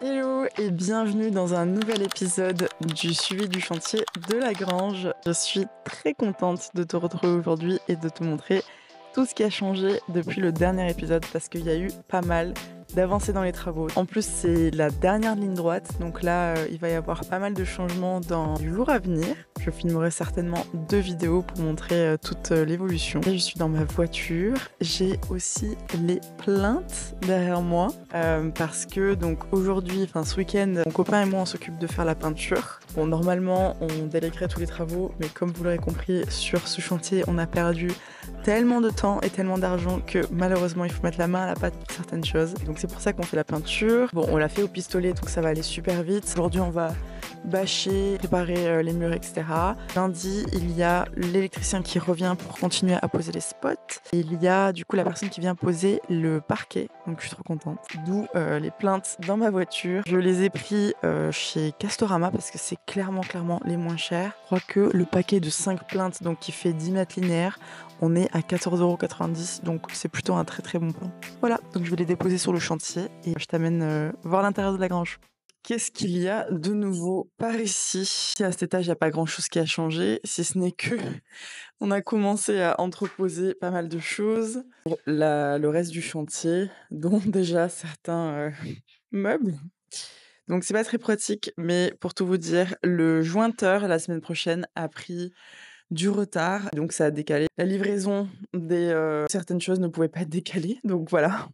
Hello et bienvenue dans un nouvel épisode du suivi du chantier de la Grange. Je suis très contente de te retrouver aujourd'hui et de te montrer tout ce qui a changé depuis le dernier épisode parce qu'il y a eu pas mal d'avancées dans les travaux. En plus, c'est la dernière ligne droite, donc là, il va y avoir pas mal de changements dans les jours à venir. Je filmerai certainement 2 vidéos pour montrer toute l'évolution. Et je suis dans ma voiture. J'ai aussi les plaintes derrière moi parce que donc aujourd'hui, enfin ce week-end, mon copain et moi on s'occupe de faire la peinture. Bon, normalement, on déléguerait tous les travaux, mais comme vous l'aurez compris, sur ce chantier, on a perdu tellement de temps et tellement d'argent que malheureusement, il faut mettre la main à la pâte pour certaines choses. Donc c'est pour ça qu'on fait la peinture. Bon, on l'a fait au pistolet, donc ça va aller super vite. Aujourd'hui, on va bâcher, préparer les murs, etc. Lundi, il y a l'électricien qui revient pour continuer à poser les spots. Et il y a du coup la personne qui vient poser le parquet, donc je suis trop contente. D'où les plaintes dans ma voiture. Je les ai pris chez Castorama parce que c'est clairement les moins chers. Je crois que le paquet de 5 plaintes, donc qui fait 10 mètres linéaires, on est à 14,90 €, donc c'est plutôt un très bon plan. Voilà, donc je vais les déposer sur le chantier et je t'amène voir l'intérieur de la grange. Qu'est-ce qu'il y a de nouveau par ici? À cet étage, il n'y a pas grand-chose qui a changé, si ce n'est que on a commencé à entreposer pas mal de choses pour le reste du chantier, dont déjà certains meubles. Donc c'est pas très pratique, mais pour tout vous dire, le jointeur la semaine prochaine a pris du retard, donc ça a décalé. La livraison des certaines choses ne pouvait pas être décalée, donc voilà.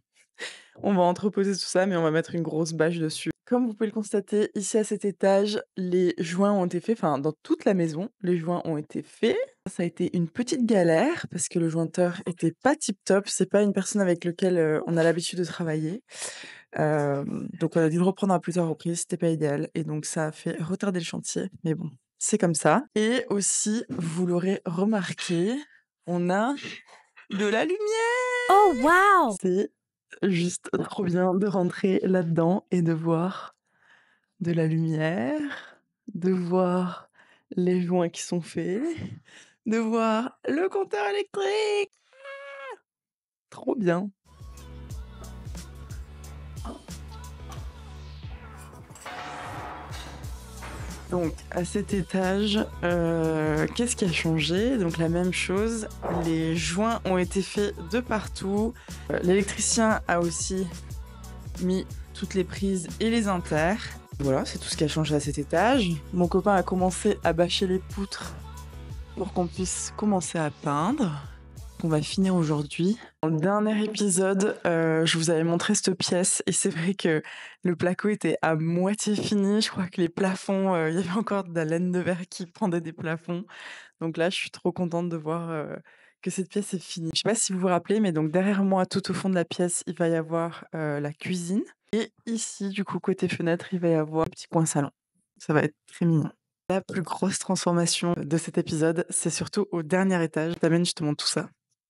On va entreposer tout ça, mais on va mettre une grosse bâche dessus. Comme vous pouvez le constater, ici à cet étage, les joints ont été faits, enfin dans toute la maison, les joints ont été faits. Ça a été une petite galère parce que le jointeur était pas tip top, c'est pas une personne avec lequel on a l'habitude de travailler. Donc on a dû le reprendre à plusieurs reprises, c'était pas idéal et donc ça a fait retarder le chantier, mais bon, c'est comme ça. Et aussi, vous l'aurez remarqué, on a de la lumière! Oh wow! C'est juste trop bien de rentrer là-dedans et de voir de la lumière, de voir les joints qui sont faits, de voir le compteur électrique. Trop bien. Donc à cet étage, qu'est-ce qui a changé? Donc la même chose, les joints ont été faits de partout. L'électricien a aussi mis toutes les prises et les inters. Voilà, c'est tout ce qui a changé à cet étage. Mon copain a commencé à bâcher les poutres pour qu'on puisse commencer à peindre. On va finir aujourd'hui. Dans le dernier épisode, je vous avais montré cette pièce et c'est vrai que le placo était à moitié fini. Je crois que les plafonds, il y avait encore de la laine de verre qui pendait des plafonds. Donc là, je suis trop contente de voir que cette pièce est finie. Je sais pas si vous vous rappelez, mais donc derrière moi, tout au fond de la pièce, il va y avoir la cuisine. Et ici, du coup, côté fenêtre, il va y avoir un petit coin salon. Ça va être très mignon. La plus grosse transformation de cet épisode, c'est surtout au dernier étage. Je t'amène, je te montre tout ça.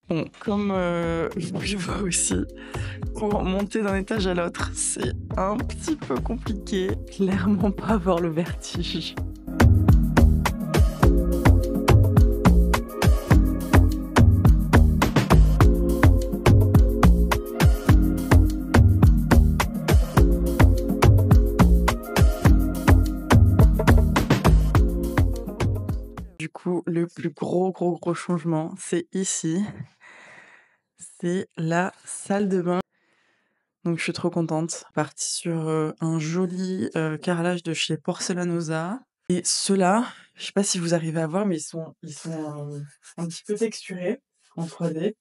Bon, comme je vois aussi, pour monter d'un étage à l'autre, c'est un petit peu compliqué. Clairement pas avoir le vertige. Du coup, le plus gros changement, c'est ici. C'est la salle de bain. Donc je suis trop contente. Partie sur un joli carrelage de chez Porcelanosa. Et ceux-là, je sais pas si vous arrivez à voir, mais ils sont un petit peu texturés en 3D.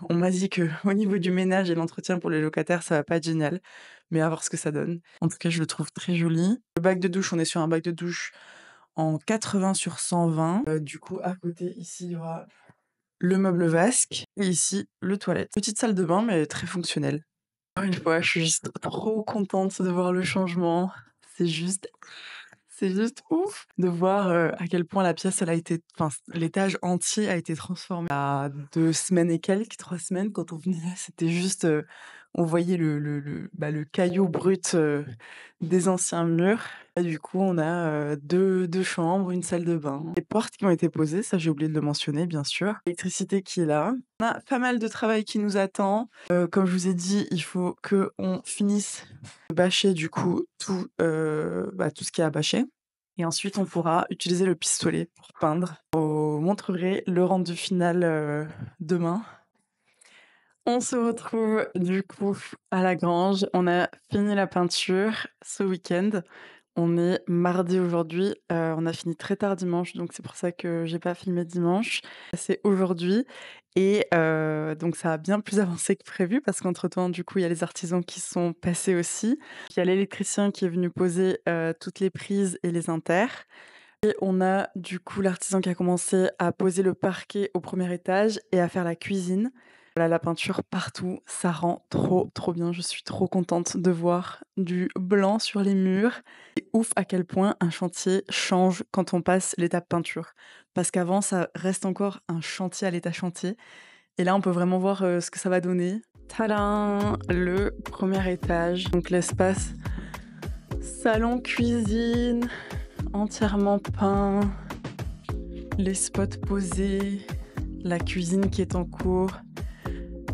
On m'a dit que au niveau du ménage et l'entretien pour les locataires, ça va pas être génial, mais à voir ce que ça donne. En tout cas, je le trouve très joli. Le bac de douche, on est sur un bac de douche en 80 sur 120. Du coup, à côté, ici, il y aura le meuble vasque et ici, le toilette. Petite salle de bain, mais très fonctionnelle. Encore une fois, je suis juste trop contente de voir le changement. C'est juste c'est juste ouf de voir, à quel point la pièce, elle a été enfin, l'étage entier a été transformé à 2 semaines et quelques, 3 semaines. Quand on venait là, c'était juste, on voyait le caillou brut des anciens murs. Et du coup, on a deux chambres, une salle de bain. Les portes qui ont été posées, ça j'ai oublié de le mentionner, bien sûr. L'électricité qui est là. On a pas mal de travail qui nous attend. Comme je vous ai dit, il faut qu'on finisse de bâcher du coup tout ce qui est à bâcher. Et ensuite, on pourra utiliser le pistolet pour peindre. Je vous montrerai le rendu final demain. On se retrouve du coup à la grange. On a fini la peinture ce week-end. On est mardi aujourd'hui. On a fini très tard dimanche, donc c'est pour ça que j'ai pas filmé dimanche. C'est aujourd'hui et donc ça a bien plus avancé que prévu parce qu'entre-temps, du coup, il y a les artisans qui sont passés aussi. Il y a l'électricien qui est venu poser toutes les prises et les inters. Et on a du coup l'artisan qui a commencé à poser le parquet au premier étage et à faire la cuisine. Voilà, la peinture partout, ça rend trop trop bien. Je suis trop contente de voir du blanc sur les murs. C'est ouf à quel point un chantier change quand on passe l'étape peinture. Parce qu'avant, ça reste encore un chantier à l'état chantier. Et là, on peut vraiment voir ce que ça va donner. Tadam! Le premier étage, donc l'espace salon-cuisine, entièrement peint, les spots posés, la cuisine qui est en cours,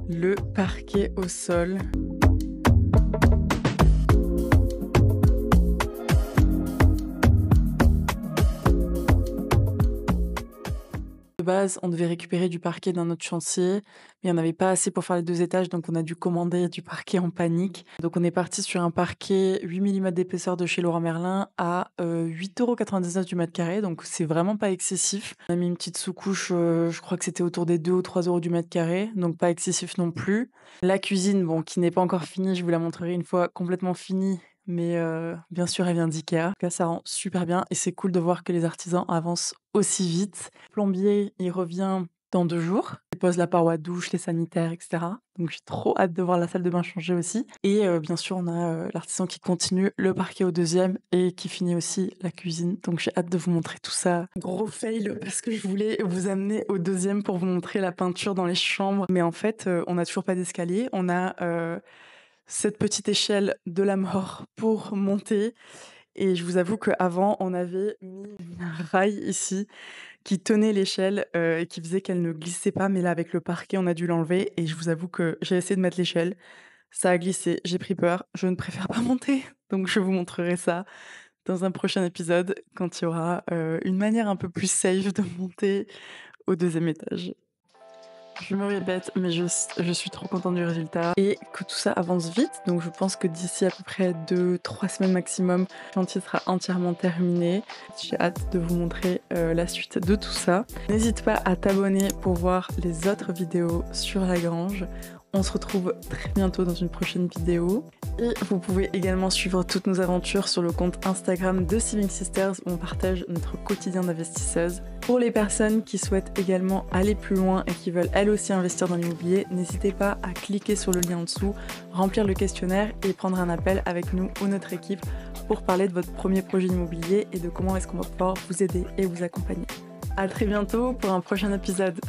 le parquet au sol. De base, on devait récupérer du parquet d'un autre chantier, mais il n'y en avait pas assez pour faire les 2 étages, donc on a dû commander du parquet en panique. Donc on est parti sur un parquet 8 mm d'épaisseur de chez Leroy Merlin à 8,99 € du mètre carré, donc c'est vraiment pas excessif. On a mis une petite sous-couche, je crois que c'était autour des 2 ou 3 € du mètre carré, donc pas excessif non plus. La cuisine, bon, qui n'est pas encore finie, je vous la montrerai une fois complètement finie, mais bien sûr, elle vient d'IKEA. En tout cas, ça rend super bien et c'est cool de voir que les artisans avancent aussi vite. Le plombier, il revient dans 2 jours. Il pose la paroi douche, les sanitaires, et cetera. Donc j'ai trop hâte de voir la salle de bain changer aussi. Et bien sûr, on a l'artisan qui continue le parquet au 2e et qui finit aussi la cuisine. Donc j'ai hâte de vous montrer tout ça. Gros fail parce que je voulais vous amener au 2e pour vous montrer la peinture dans les chambres. Mais en fait, on n'a toujours pas d'escalier. On a cette petite échelle de la mort pour monter. Et je vous avoue qu'avant, on avait mis un rail ici qui tenait l'échelle et qui faisait qu'elle ne glissait pas. Mais là, avec le parquet, on a dû l'enlever. Et je vous avoue que j'ai essayé de mettre l'échelle. Ça a glissé, j'ai pris peur. Je ne préfère pas monter. Donc, je vous montrerai ça dans un prochain épisode quand il y aura une manière un peu plus safe de monter au 2e étage. Je me répète, mais je suis trop contente du résultat et que tout ça avance vite. Donc je pense que d'ici à peu près 2-3 semaines maximum, le chantier sera entièrement terminé. J'ai hâte de vous montrer la suite de tout ça. N'hésite pas à t'abonner pour voir les autres vidéos sur la grange. On se retrouve très bientôt dans une prochaine vidéo. Et vous pouvez également suivre toutes nos aventures sur le compte Instagram de Saving Sisters où on partage notre quotidien d'investisseuse. Pour les personnes qui souhaitent également aller plus loin et qui veulent elles aussi investir dans l'immobilier, n'hésitez pas à cliquer sur le lien en dessous, remplir le questionnaire et prendre un appel avec nous ou notre équipe pour parler de votre premier projet immobilier et de comment est-ce qu'on va pouvoir vous aider et vous accompagner. À très bientôt pour un prochain épisode.